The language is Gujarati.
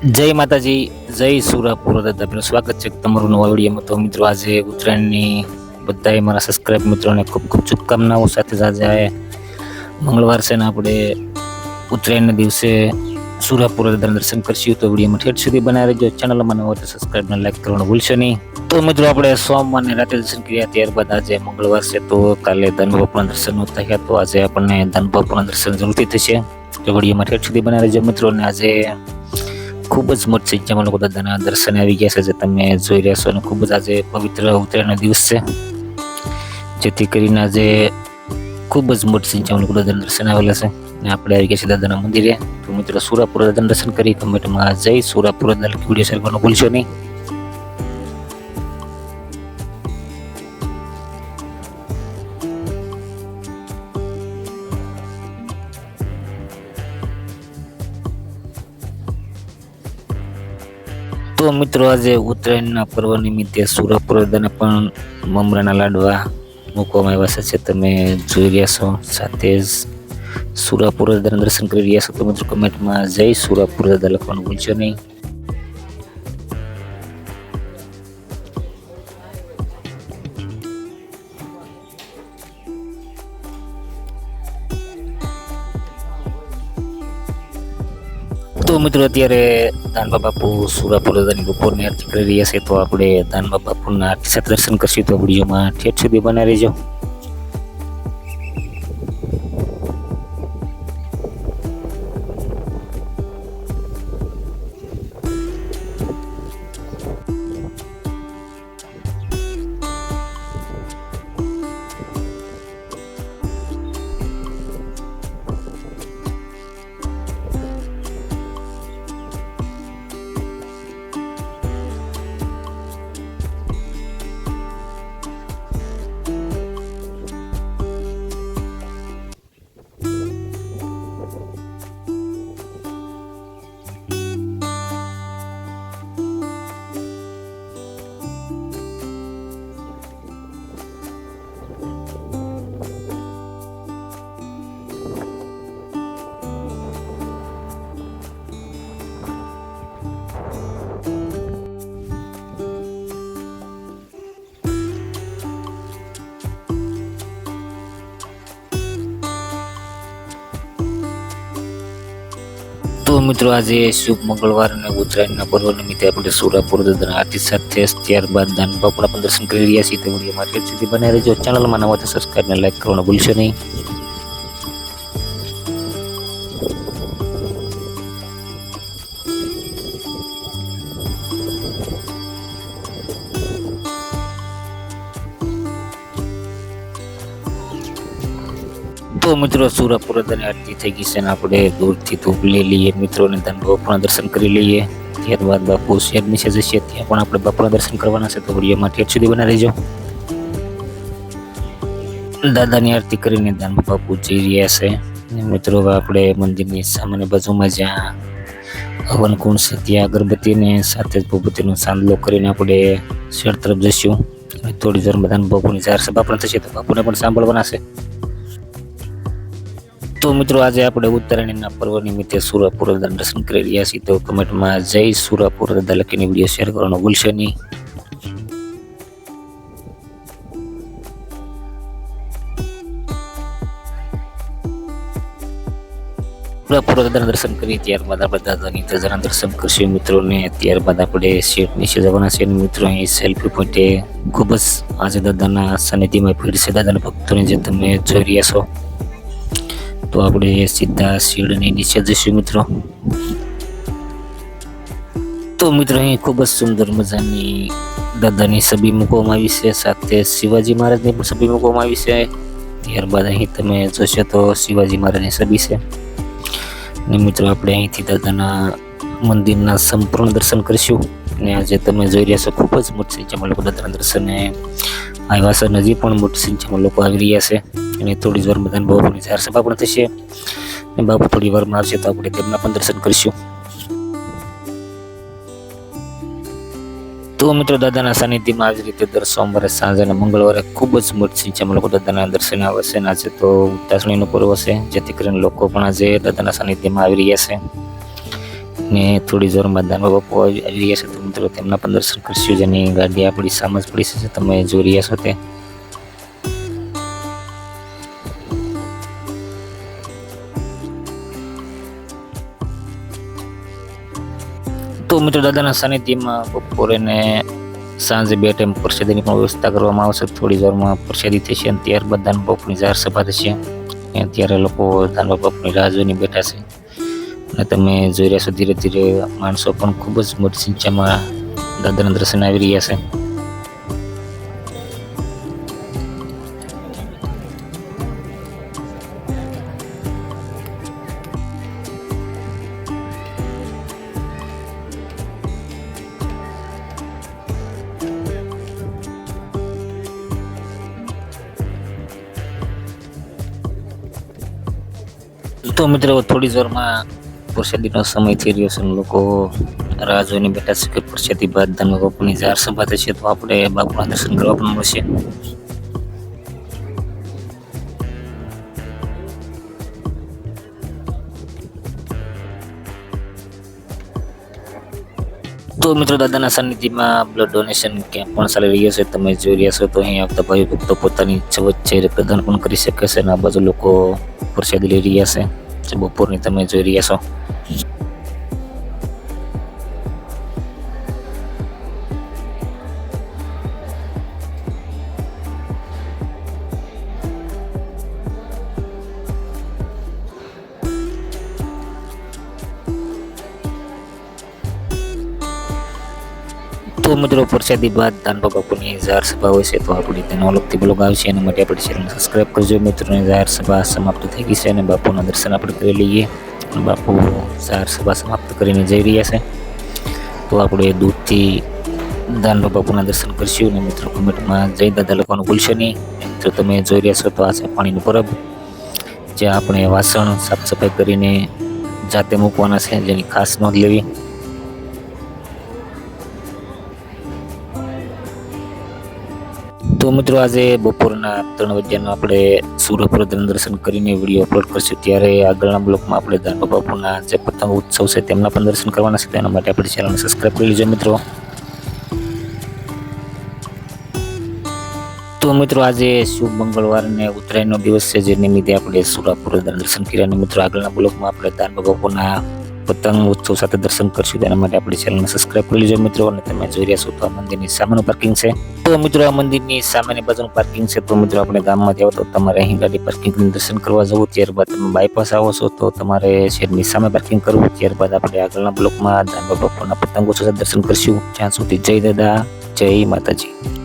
જય માતાજી, જય સુરાપુર દાદા. આપનું સ્વાગત છે તમારું નવા વિડીયોમાં. તો મિત્રો, આજે ઉત્તરાયણની બધાએ મારા સબસ્ક્રાઇબ મિત્રોને ખૂબ ખૂબ શુભકામનાઓ સાથે આજે મંગળવાર છે ને આપણે ઉત્તરાયણના દિવસે સુરાપુર દાદાના દર્શન કરશું. તો વિડીયોમાં ઠેઠ સુધી બનાવી રહેજો. ચેનલમાં નવો તો સબસ્ક્રાઇબ અને લાઈક કરવાનું ભૂલશો નહીં. તો મિત્રો, આપણે સોમવારને રાતે દર્શન કર્યા, ત્યારબાદ આજે મંગળવાર છે તો કાલે ધનબાપુના દર્શન થયા. તો આજે આપણને ધનબાપુના દર્શન જરૂરથી થશે. તો વિડીયોમાં ઠેઠ સુધી બનાવી રહેજો મિત્રોને. આજે ખૂબ જ મોટી સંખ્યામાં લોકો દાદાના દર્શને આવી ગયા છે, જે તમે જોઈ રહ્યા છો. અને ખૂબ જ આજે પવિત્ર ઉત્તરાયણનો દિવસ છે, જેથી કરીને આજે ખૂબ જ મોટી સંખ્યામાં લોકો દાદાના દર્શન આવેલા છે. અને આપણે આવી ગયા છીએ દાદાના મંદિરે. તો મિત્રો, સુરાપુર દાદાના દર્શન કરી કમેન્ટમાં જય સુરાપુર દાદા વિડીયો શેર કરવાનું ભૂલશો નહીં. તો મિત્રો, આજે ઉત્તરાયણના પર્વ નિમિત્તે સુરાપુર દાદાને પણ મમરાના લાડવા મૂકવામાં આવ્યા છે, તમે જોઈ રહ્યા છો. સાથે જ સુરાપુર દાદાના દર્શન કરી રહ્યા છો. તો મિત્રો, કમેન્ટમાં જય સુરાપુર દાદા લખવાનું ભૂલશો નહીં. તો મિત્રો, અત્યારે દાનબા બાપુ સુરાપુર દાદાની બપોરની આરતી કરી રહ્યા છે. તો આપણે દાનબા બાપુના આરતી સાથે દર્શન કરશું. તો વિડીયોમાં ઠેઠ સુધી બનાવી રહેજો. તો મિત્રો, આજે શુભ મંગળવાર અને ઉત્તરાયણના પર્વ નિમિત્તે આપણે સુરાપુર દાદાના આરતી સાથે ત્યારબાદ દાનબાપુના પણ દર્શન કરી રહ્યા છીએ. તો વિડીયોમાં ઠેઠ સુધી બનાવી રહેજો. ચેનલમાં નવા તો સબસ્ક્રાઇબ અને લાઈક કરવાનું ભૂલશો નહીં. તો મિત્રો, સુરાપુર દાદાની આરતી થઈ ગઈ છે ને આપણે દૂરથી ધૂપ લઈ લઈએ મિત્રોને. બાપુના દર્શન કરી લઈએ. ત્યારબાદ બાપુ શેર નીચે જશે, ત્યાં પણ આપણે બાપુના દર્શન કરવાના છે. તો વિડીયોમાં ઠેઠ સુધી બનાવી રહેજો. દાદાની આરતી કરીને દાનબા બાપુ જઈ રહ્યા છે. મિત્રો, આપણે મંદિરની સામાન્ય બાજુમાં જ્યાં હવન કુંડ છે ત્યાં અગરબત્તીને સાથે જ ભૂપતિનો સાંદલો કરીને આપણે શેર તરફ જઈશું. થોડી વાર દાનબા બાપુની જાહેર સભા પણ થશે, તો બાપુને પણ સાંભળવાના છે. તો મિત્રો, આજે આપણે ઉત્તરાયણના પર્વ નિમિત્તે સુરાપુર દાદાના દર્શન કરી રહ્યા છીએ. તો કમેન્ટમાં જય સુરાપુર દાદા લખીને વિડીયો શેર કરવાનો ભૂલશો નહીં. સુરાપુર દાદાના દર્શન કરી ત્યારબાદ આપણે દાદાની ધજાના દર્શન કરશું મિત્રોને. ત્યારબાદ આપણે શેઠ નીચે જવાના છે. મિત્રો, અહીં સેલ્ફી પોઈન્ટે ખૂબ જ આજે દાદાના સાનિધ્યમાં ભીડ છે. દાદાના ભક્તોને જે તમે જોઈ રહ્યા છો. તો આપણે સીધા શીડની નીચે જઈશું મિત્રો. તો મિત્રો, અહીં ખૂબ જ સુંદર મજાની દાદાની છબી મૂકવામાં આવી છે. સાથે શિવાજી મહારાજની પણ છબી મૂકવામાં આવી છે. ત્યારબાદ અહીં તમે જોશો તો શિવાજી મહારાજની છબી છે. અને મિત્રો, આપણે અહીંથી દાદાના મંદિરના સંપૂર્ણ દર્શન કરીશું. અને આજે તમે જોઈ રહ્યા છો ખૂબ જ મોટી સંખ્યામાં લોકો દાદાના દર્શને આવ્યા છે. હજી પણ મોટી સંખ્યામાં લોકો આવી રહ્યા છે. અને થોડી જ વારમાં દાન બાપુની જાહેર સભા પણ થશે. અને બાપુ થોડી વારમાં આવશે તો આપણે તેમના પણ દર્શન કરીશું. તો મિત્રો, દાદાના સાનિધ્યમાં આવી રીતે દર સોમવારે સાંજે અને મંગળવારે ખૂબ જ મોટી સંખ્યામાં લોકો દાદાના દર્શને આવે છે. આજે તો ઉતાસણીનો પર્વ છે, જેથી કરીને લોકો પણ આજે દાદાના સાનિધ્યમાં આવી રહ્યા છે. ને થોડી જોરમાં દાનવા બાપુ આવી રહ્યા છે. તો મિત્રો તેમના પણ દર્શન કરશું. જેની ગાડી આપણી સામે જ પડી છે, તમે જોઈ રહ્યા છો તે. તો મિત્રો દાદાના સાનિધ્યમાં બપોરે ને સાંજે 2 ટાઈમ પ્રસાદીની પણ વ્યવસ્થા કરવામાં આવશે. થોડી વારમાં પ્રસાદી થશે અને ત્યારબાદ દાનવા બાપુની જાહેર સભા થશે. ત્યારે લોકો દાનવા બાપુની રાહ જોઈને બેઠા છે અને તમે જોઈ રહ્યા છો ધીરે ધીરે માણસો પણ ખૂબ જ મોટી સંખ્યામાં દાદાના દર્શન આવી રહ્યા છે. તો મિત્રો થોડી જોરમાં પ્રસાદીનો સમય થઈ રહ્યો છે અને લોકો રાહ જોઈને બેઠા છે કે પ્રસાદી બાદ દાનવા બાપુની જાહેર સભા થશે તો આપણે બાપુના દર્શન કરવા પણ મળશે. તો મિત્રો દાદાના સાનિધ્યમાં બ્લડ ડોનેશન કેમ્પ પણ ચાલી રહ્યો છે. તમે જોઈ રહ્યા છો તો અહીં આવતા ભાઈ ભક્તો પોતાની ઈચ્છા વચ્ચે રક્તદાન પણ કરી શકે છે અને આ બાજુ લોકો પ્રસાદી લઈ રહ્યા છે. બપોરની તમે જોઈ રહ્યા છો. તો મિત્રો પ્રસાદી બાદ દાનવા બાપુની જાહેર સભા હોય છે તો આપણી તેનો અલગથી બ્લોગ આવશે. એના માટે આપણે ચેનલ સબસ્ક્રાઈબ કરજો. મિત્રોની જાહેર સભા સમાપ્ત થઈ ગઈ છે અને બાપુના દર્શન આપણે કરી લઈએ. બાપુ જાહેર સભા સમાપ્ત કરીને જઈ રહ્યા છે તો આપણે દૂધથી દાનવા બાપુના દર્શન કરશું. અને મિત્રો કમેન્ટમાં જય દાદા લખવાનું ભૂલશો નહીં. મિત્રો તમે જોઈ રહ્યા છો તો આ છે પાણીનું પરબ, જ્યાં આપણે વાસણ સાફ સફાઈ કરીને જાતે મૂકવાના છે, જેની ખાસ નોંધ લેવી. તો મિત્રો આજે બપોરના 3 વાગ્યાનો આપણે સૂર્યપ્રદના દર્શન કરીને વિડીયો અપલોડ કરશું. ત્યારે આગળના બ્લોકમાં આપણે દાનવા બાપુના જે પતંગ ઉત્સવ છે તેમના પણ દર્શન કરવાના છે. તેના માટે આપણે ચેનલને સબસ્ક્રાઈબ કરી લેજો મિત્રો. તો મિત્રો આજે શુભ મંગળવાર અને ઉત્તરાયણનો દિવસ છે, જે નિમિત્તે આપણે સૂર્યપ્રદના દર્શન કર્યા. અને મિત્રો આગળના બ્લોકમાં આપણે દાનવા બાપુના પતંગ ઉત્સવ સાથે દર્શન કરશું. તેના માટે આપણી ચેનલને સબસ્ક્રાઈબ કરી લેજો મિત્રો. અને તમે જોઈ રહ્યા છો તો આ મંદિરની સામેનું પાર્કિંગ છે. તો મિત્રો આ મંદિરની સામેની બાજુનું પાર્કિંગ છે. તો મિત્રો આપણે ગામમાંથી આવો તો તમારે અહીં ગાડી પાર્કિંગનું દર્શન કરવા જવું. ત્યારબાદ તમે બાયપાસ આવો છો તો તમારે શહેરની સામે પાર્કિંગ કરવું. ત્યારબાદ આપણે આગળના બ્લોકમાં દાનવા બાપુના પતંગો સાથે દર્શન કરશું. જ્યાં સુધી જય દાદા, જય માતાજી.